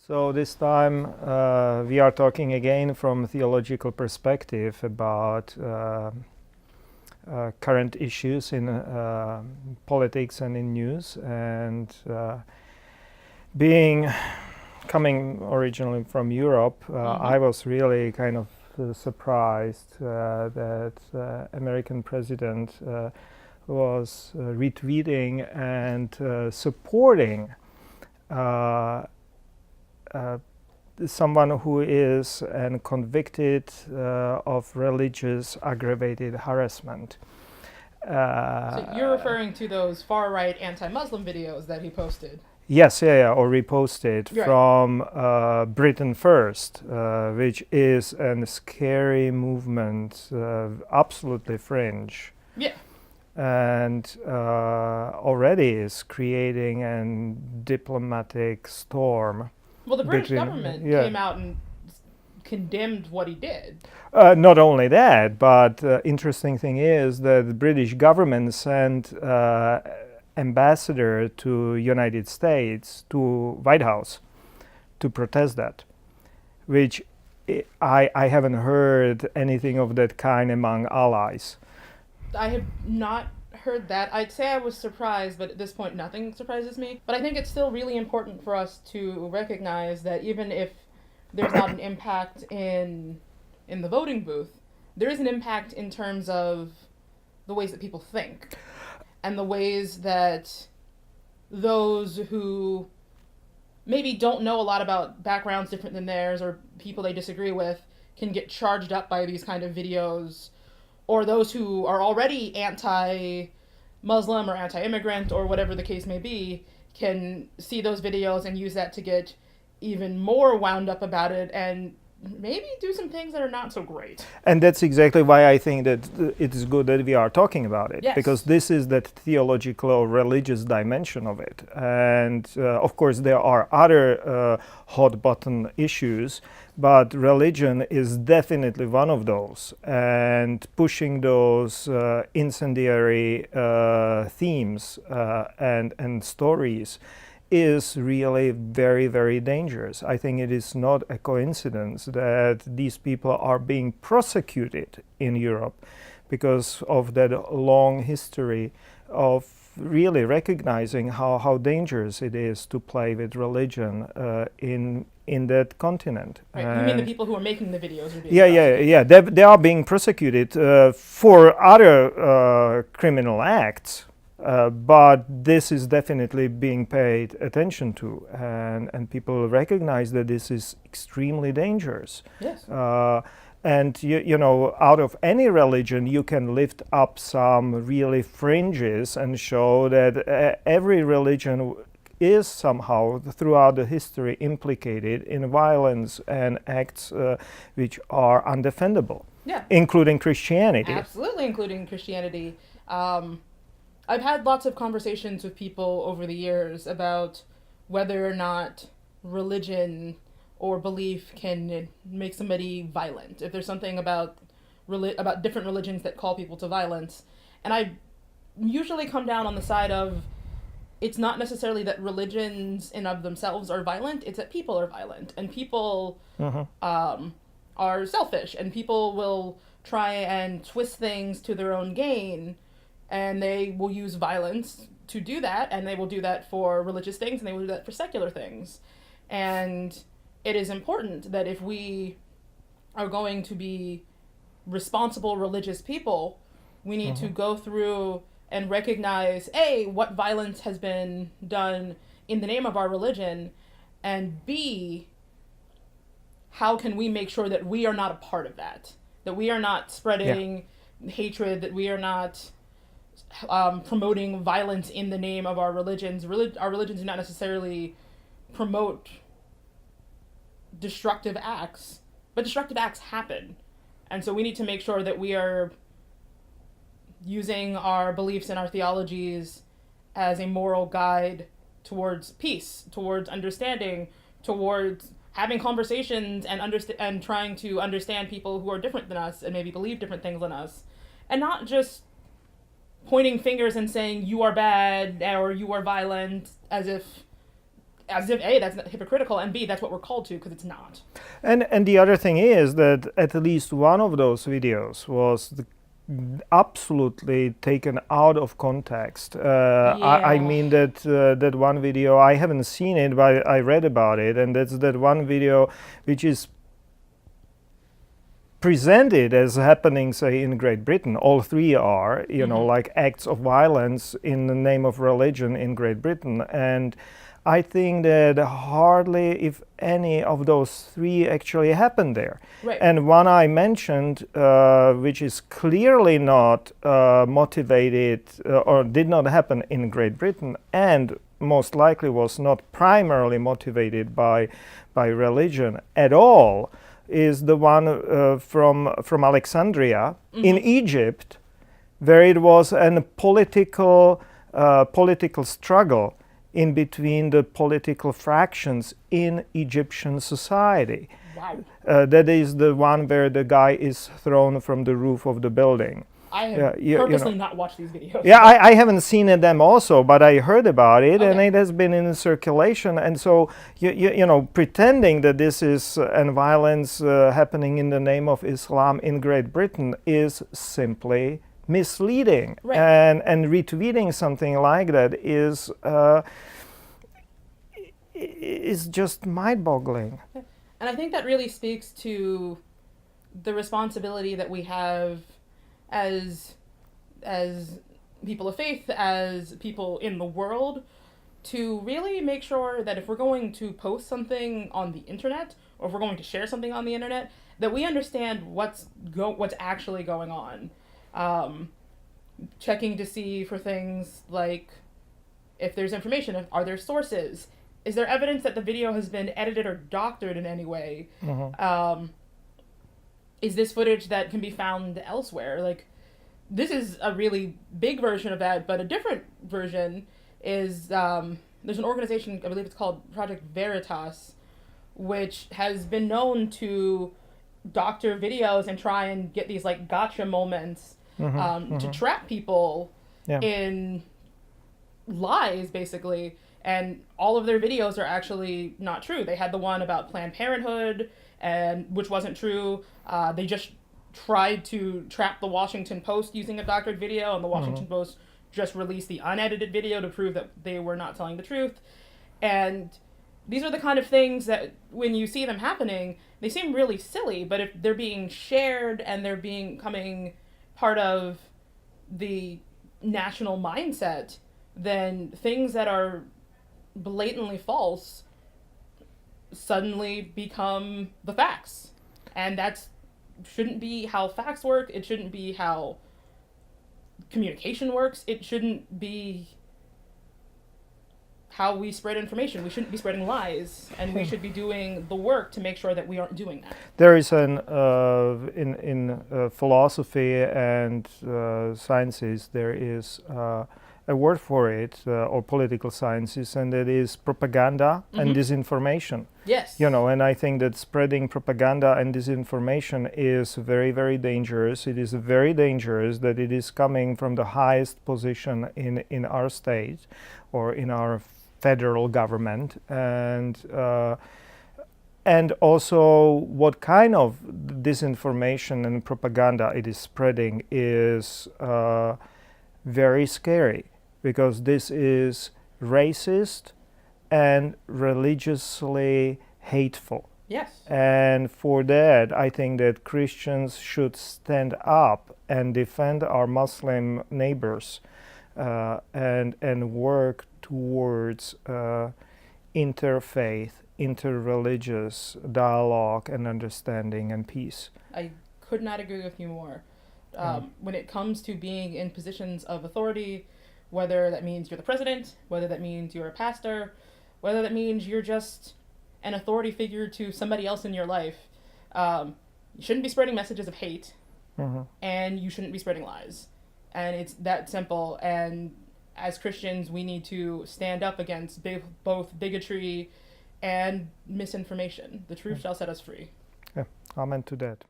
So this time we are talking again from a theological perspective about current issues in politics and in news. And being coming originally from Europe, I was really kind of surprised that American president was retweeting and supporting someone who is convicted of religious aggravated harassment. So you're referring to those far-right anti-Muslim videos that he posted? Yes, or reposted Right. from Britain First, which is a scary movement, absolutely fringe. Yeah. And already is creating a diplomatic storm. Well, the British between- government yeah. came out and condemned what he did. Not only that, but interesting thing is that the British government sent ambassador to United States, to White House, to protest that, which I haven't heard anything of that kind among allies. I have not heard that. I'd say I was surprised, but at this point nothing surprises me. But I think it's still really important for us to recognize that even if there's not an impact in the voting booth, there is an impact in terms of the ways that people think and the ways that those who maybe don't know a lot about backgrounds different than theirs or people they disagree with can get charged up by these kind of videos, or those who are already anti-Muslim or anti-immigrant or whatever the case may be can see those videos and use that to get even more wound up about it and maybe do some things that are not so great. And that's exactly why I think that it is good that we are talking about it. Yes. Because this is that theological or religious dimension of it. And of course there are other hot button issues, but religion is definitely one of those. And pushing those incendiary themes and stories is really very, very dangerous. I think it is not a coincidence that these people are being prosecuted in Europe because of that long history of really recognizing how dangerous it is to play with religion in that continent. Right. You mean the people who are making the videos are being Yeah. They are being prosecuted for other criminal acts. But this is definitely being paid attention to, and people recognize that this is extremely dangerous. Yes. And you know, out of any religion, you can lift up some really fringes and show that every religion is somehow throughout the history implicated in violence and acts which are undefendable, Yeah. including Christianity. Absolutely, including Christianity. I've had lots of conversations with people over the years about whether or not religion or belief can make somebody violent. If there's something about different religions that call people to violence. And I usually come down on the side of it's not necessarily that religions in of themselves are violent, it's that people are violent. And people are selfish, and people will try and twist things to their own gain. And they will use violence to do that, and they will do that for religious things, and they will do that for secular things. And it is important that if we are going to be responsible religious people, we need to go through and recognize, A, what violence has been done in the name of our religion, and B, how can we make sure that we are not a part of that? That we are not spreading hatred, that we are not promoting violence in the name of our religions. Our religions do not necessarily promote destructive acts, but destructive acts happen. And so we need to make sure that we are using our beliefs and our theologies as a moral guide towards peace, towards understanding, towards having conversations and trying to understand people who are different than us and maybe believe different things than us. And not just pointing fingers and saying you are bad or you are violent, as if as if A, that's not hypocritical, and B, that's what we're called to, because it's not. And the other thing is that at least one of those videos was absolutely taken out of context. I mean that that one video, I haven't seen it, but I read about it, and that's that one video which is presented as happening, say, in Great Britain. All three are, you know, like acts of violence in the name of religion in Great Britain. And I think that hardly, if any, of those three actually happened there. Right. And one I mentioned, which is clearly not motivated or did not happen in Great Britain, and most likely was not primarily motivated by religion at all, is the one from Alexandria in Egypt, where it was a political struggle in between the political fractions in Egyptian society. Wow. That is the one where the guy is thrown from the roof of the building. I have purposely not watched these videos. Yeah, I haven't seen them also, but I heard about it, and Okay. it has been in circulation. And so, you know, pretending that this is violence happening in the name of Islam in Great Britain is simply misleading. Right. And retweeting something like that is just mind-boggling. And I think that really speaks to the responsibility that we have as people of faith, as people in the world, to really make sure that if we're going to post something on the internet, or if we're going to share something on the internet, that we understand what's actually going on. Checking to see for things like if there's information, are there sources, is there evidence that the video has been edited or doctored in any way? Is this footage that can be found elsewhere? Like, this is a really big version of that, but a different version is there's an organization, I believe it's called Project Veritas, which has been known to doctor videos and try and get these like gotcha moments to trap people in lies, basically. And all of their videos are actually not true. They had the one about Planned Parenthood, and which wasn't true. They just tried to trap the Washington Post using a doctored video, and the Washington Post just released the unedited video to prove that they were not telling the truth. And these are the kind of things that when you see them happening, they seem really silly, but if they're being shared and they're becoming part of the national mindset, then things that are blatantly false suddenly become the facts. And that shouldn't be how facts work. It shouldn't be how communication works. It shouldn't be how we spread information. We shouldn't be spreading lies, and we should be doing the work to make sure that we aren't doing that. There is in philosophy and sciences, there is a word for it, or political sciences, and it is propaganda and disinformation. Yes. You know, and I think that spreading propaganda and disinformation is very, very dangerous. It is very dangerous that it is coming from the highest position in our state or in our federal government, and also what kind of disinformation and propaganda it is spreading is very scary, because this is racist and religiously hateful. Yes. And for that, I think that Christians should stand up and defend our Muslim neighbors and work towards interfaith, interreligious dialogue and understanding and peace. I could not agree with you more. When it comes to being in positions of authority, whether that means you're the president, whether that means you're a pastor, whether that means you're just an authority figure to somebody else in your life, you shouldn't be spreading messages of hate, and you shouldn't be spreading lies. And it's that simple. And as Christians, we need to stand up against both bigotry and misinformation. The truth shall set us free. Yeah, amen to that.